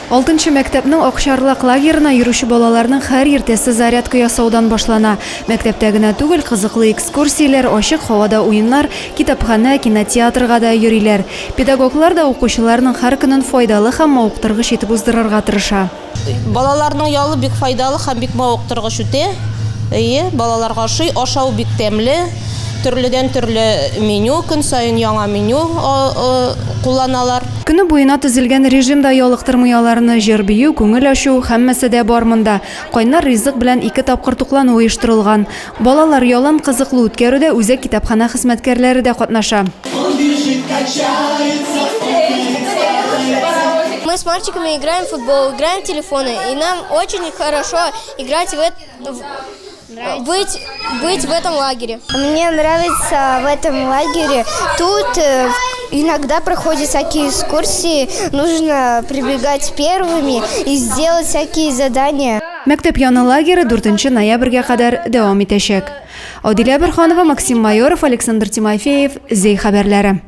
6 мәктәпнең Акчарлак лагерына йөрүче балаларның һәр иртәсе зарядка ясаудан башлана. Мәктәптә генә түгел, кызыклы экскурсияләр, ачык һавада уеннар, китапханә, кинотеатрга да йөриләр. Педагоглар да укучыларның һәр көнен файдалы һәм мавыктыргыч итеп уздырырга тырыша. Балаларның ялы бик файдалы һәм бик мавыктыргыч үтә. Балаларга ошый, ашау бик тәмле. Төрледән төрле меню, көн сайын яңа меню кулланалар. Көне буена төзелгән режимда ялыктырмыяларны җыр бию, күңел ачу һәммәсе дә бар монда. Кайнар ризык белән 2 тапкыр туклану оештырылган. Балалар ялын кызыклы үткәрүдә үзәк китапхана хезмәткәрләре дә катнаша. Мы с мальчиками играем в футбол, играем в телефоны, и нам очень хорошо играть быть в этом лагере. Мне нравится в этом лагере. Тут иногда проходят всякие экскурсии, нужно прибегать первыми и сделать всякие задания. Мәктәп яны лагере 4 ноябрьгә кадәр дәвам итәчәк. Адилә Бирханова, Максим Майоров, Александр Тимофеев, Зей хәбәрләре.